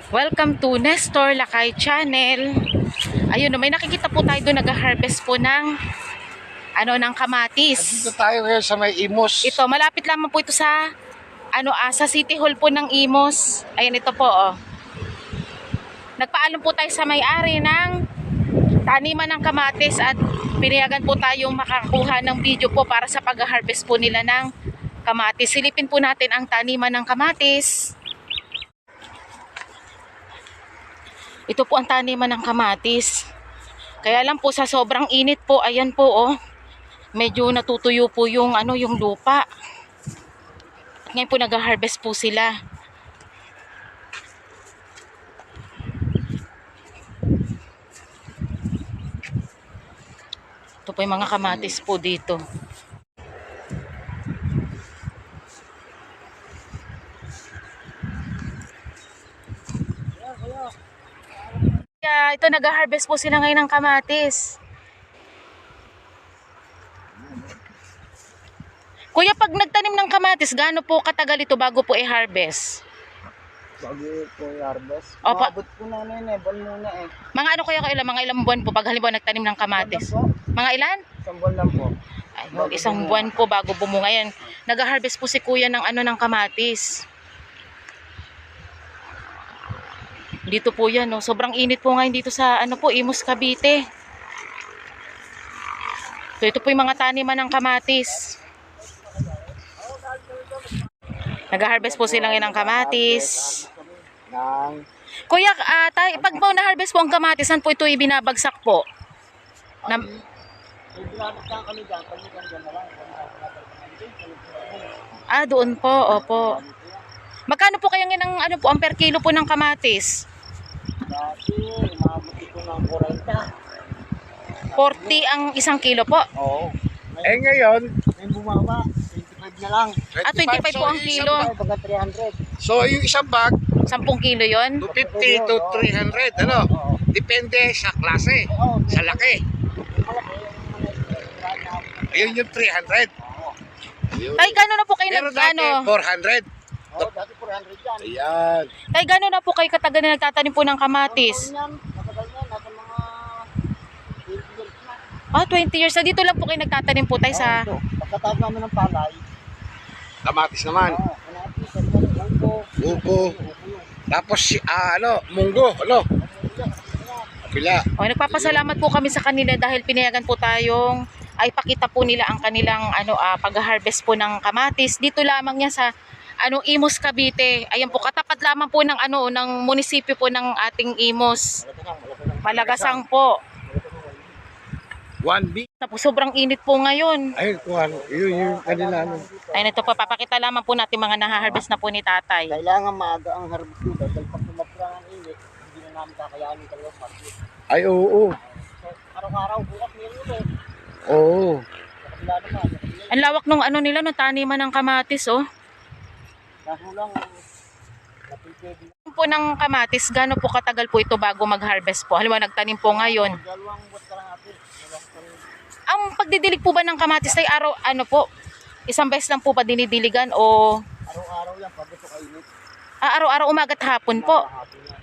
Welcome to Nestor Lakay Channel. Ayun, may nakikita po tayo doon, nag-harvest po ng ng kamatis. Dito tayo ngayon sa may Imos. Ito, malapit lamang po ito sa sa City Hall po ng Imos. Ayan, ito po oh. Nagpaalam po tayo sa may-ari ng taniman ng kamatis at pinayagan po tayong makakuha ng video po para sa pag-harvest po nila ng kamatis. Silipin po natin ang taniman ng kamatis. Ito po ang taniman ng kamatis. Kaya lang po sa sobrang init po, ayan po oh. Medyo natutuyo po yung yung lupa. At ngayon po nag-harvest po sila. Ito po yung mga kamatis po dito. Ito nag-harvest po sila ngayon ng kamatis. Kuya, pag nagtanim ng kamatis, gaano po katagal ito bago po i-harvest? Bago po i-harvest? Opo. Maabot po namin buwan muna eh. Mga mga ilang buwan po pag halimbawa nagtanim ng kamatis? Mga ilan? Isang buwan lang po. Ay, isang buwan po bago bumunga yan. Nag-harvest po si kuya ng ng kamatis. Dito po yan, no? Sobrang init po ngayon dito sa Imos, Cavite. So, ito po yung mga taniman ng kamatis. Nag-harvest po sila ngayon ng kamatis. Kuya, pag po na-harvest po ang kamatis, saan po ito ibinabagsak po? Doon po, opo. Magkano po kaya ng ang per kilo po ng kamatis? Dati, umabot ito ng 40. 40 ang isang kilo po? Oo. Ngayon, may bumaba. 25 na lang. 25 po ang kilo. Baga 300. So, yung isang bag, 10 kilo yon? 250 to 300. Depende sa klase, sa laki. Ayun yung 300. Tay, gano'n na po kayo Pero dati, 400. Dati 400 yan. Ayan. Tay, gano'n na po kayo katagal na nagtatanim po ng kamatis? Matagal yan. Nasa mga 20 years na. 20 years na. Dito lang po kayo nagtatanim po tayo sa... Pagkatapos namin ng palay. Kamatis naman. Kamatis, upo. Upo. Tapos, munggo. Kabila. Nagpapasalamat po kami sa kanila dahil pinayagan po tayong ay pakita po nila ang kanilang pag-harvest po ng kamatis. Dito lamang yan sa Imos, Cavite. Ayan po, katapat lamang po ng ng munisipyo po ng ating Imos. Malagasang po. 1 big. Tapos sobrang init po ngayon. Ayun, yun yung kanila. Ayun, ito po, papakita lamang po natin mga nahaharvest na po ni tatay. Kailangan maaga ang harvest dito. Dahil pag tumapra ang init, hindi na namin kakayanin talagang market. Ay, oo. So, araw-araw, bukas meron ulit. Oo. Sa kabila naman. Ang lawak nung nila, no, taniman ng kamatis, oh. Kaso lang, napipid na. Po ng kamatis, gaano po katagal po ito bago mag-harvest po? Halimbawa, nagtanim po ngayon. Dalawang buwan ka lang natin. Ang pagdidilig po ba ng kamatis ay araw, po? Isang beses lang po pa dinidiligan o Araw-araw yan, pag ito kainit. araw-araw umaga't hapon po? Hapon yan.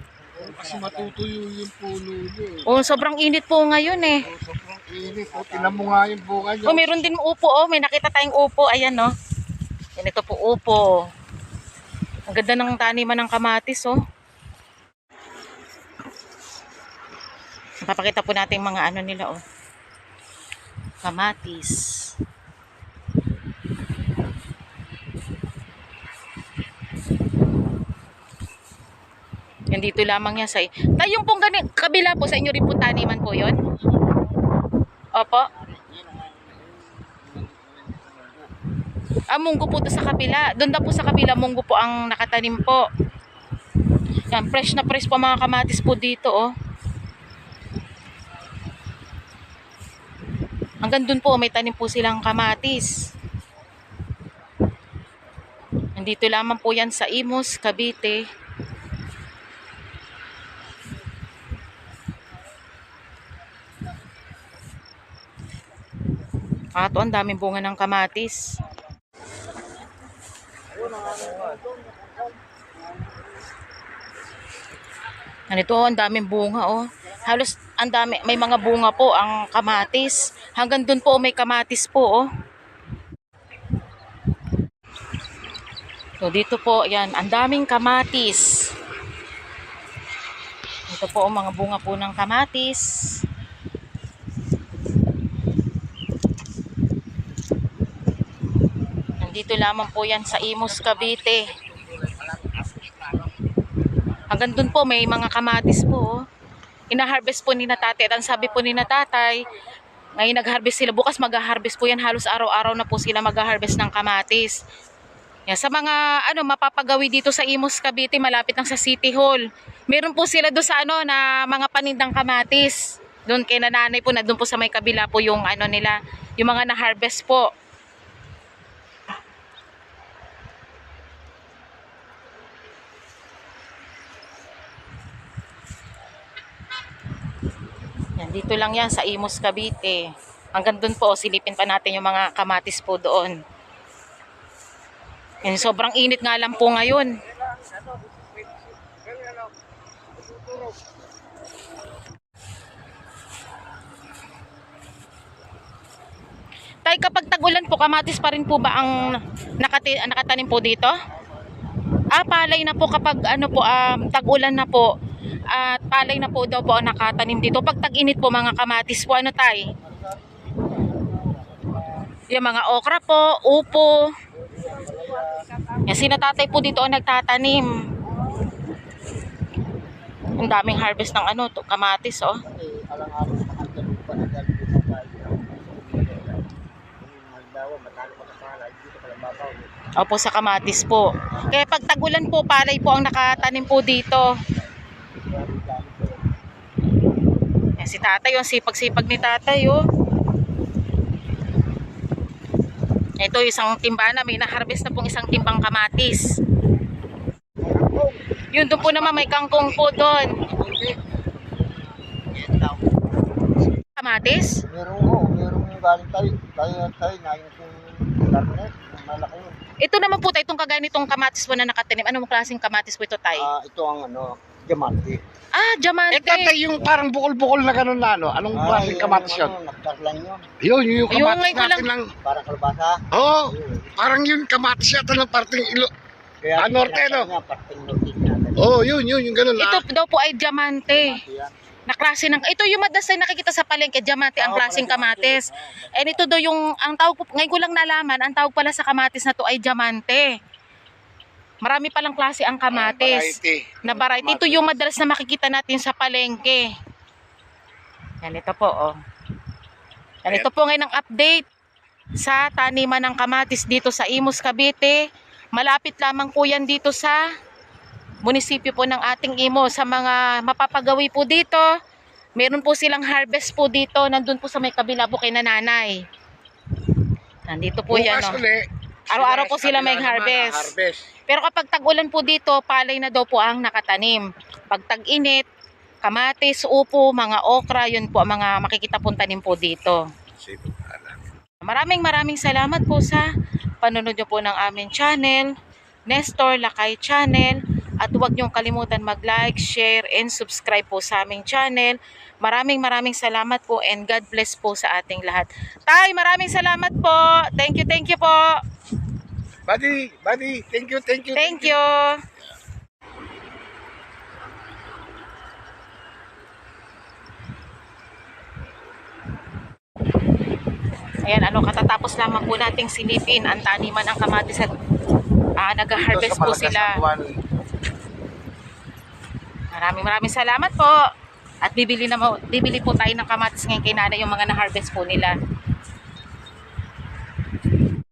Kasi matutuyo yung puno niya. O, sobrang init po ngayon eh. Sobrang init. Tinan mo nga yung bunga niya. Meron din upo, may nakita tayong upo, ayan, no. Yan, ito po upo. Ang ganda ng taniman ng kamatis, oh. Papakita po natin yung mga nila, oh. Kamatis. Yan dito lamang yan sa... Tayong pong kabila po, sa inyo rin po taniman po yon. Opo. Munggo po to sa kabila. Doon daw po sa kabila, munggo po ang nakatanim po. Yan, fresh na fresh po mga kamatis po dito, oh. Hanggang doon po, may tanim po silang kamatis. Nandito lamang po yan sa Imos, Cavite. Ito, ang daming bunga ng kamatis. Ganito, ang daming bunga, oh. Halos, ang dami, may mga bunga po ang kamatis. Hanggang dun po, may kamatis po, oh. So, dito po, yan, ang daming kamatis. Ito po, ang mga bunga po ng kamatis. Nandito lamang po yan sa Imus, Cavite. Hanggang dun po may mga kamatis po. Ina-harvest po ni na tatay. At ang sabi po ni na tatay, ngayon nag-harvest sila. Bukas mag-harvest po yan. Halos araw-araw na po sila mag-harvest ng kamatis. Yan, sa mga mapapagawi dito sa Imus, Cavite, malapit lang sa City Hall. Meron po sila doon sa na mga panindang kamatis. Doon kay nanay po, na doon po sa may kabila po yung nila, yung mga na-harvest po. Yan, dito lang yan sa Imus, Cavite. Hanggang doon po, silipin pa natin yung mga kamatis po doon. Yan, sobrang init nga lang po ngayon. Tay, kapag tag-ulan po, kamatis pa rin po ba ang nakatanim po dito? Palay na po kapag tag-ulan na po. At palay na po daw po ang nakatanim dito. Pag tag-init po, mga kamatis po, tay? Yung mga okra po, upo. Yan, sinatatay po dito ang nagtatanim. Ang daming harvest ng kamatis, oh. Alang-alang makagano pa na dahil dito tayo. Halimbawa, matalo pa sa palay, dito pala babaw. Opo, sa kamatis po. Kaya pag tag-ulan po, palay po ang nakatanim po dito. Yan, si tatay, yung sipag-sipag ni tatay, oh. Ito, isang timba na, may na-harvest na pong isang timbang kamatis. Yun, doon po naman may kangkong po doon. Kamatis? Merong yung galing tayo na yung garnet, yung malaki yun. Ito naman po tayo, itong kaganitong kamatis po na nakatanim. Anong klaseng kamatis po ito tayo? Ito ang diamante. Diamante. Tatay, yung parang bukol-bukol na gano'n na anong klaseng kamatis yun? Naktar lang yun. Yung kamatis ngayon ko natin lang. Parang kalbasa. Oo, parang yun kamatis yata ng parting ilo. Kaya norte, no? Parting norte natin. Oo, yun gano'n Ito daw po ay diamante. Yan. Na klase ng, ito yung madalas tayo nakikita sa palengke, diamante ang klaseng kamatis. And ito daw yung, ang tawag po, ngayon ko lang nalaman, ang tawag pala sa kamatis na to ay diamante. Marami palang klase ang kamatis. Na variety. Ito yung madalas na makikita natin sa palengke. Yan, ito po, oh. Yan, ito po ngayon ang update sa taniman ng kamatis dito sa Imus, Cavite. Malapit lamang po yan dito sa munisipyo po ng ating Imus. Sa mga mapapagawi po dito, meron po silang harvest po dito. Nandun po sa may kabila po kay nanay. Nandito po yan, oh. Araw-araw po sila may harvest. Pero kapag tag-ulan po dito, palay na daw po ang nakatanim. Pag tag-init, kamatis, upo, mga okra, yun po ang mga makikita pong tanim po dito. Maraming salamat po sa panonood nyo po ng aming channel, Nestor Lakay Channel. At huwag niyong kalimutan mag-like, share, and subscribe po sa aming channel. Maraming salamat po and God bless po sa ating lahat. Tay, maraming salamat po. Thank you po. Buddy, thank you. Thank you. Ayan, katatapos lamang po nating silipin ang taniman ng kamatis at nag-harvest po sila. Maraming salamat po. At bibili po tayo ng kamatis ngayon kay nanay, yung mga na-harvest po nila.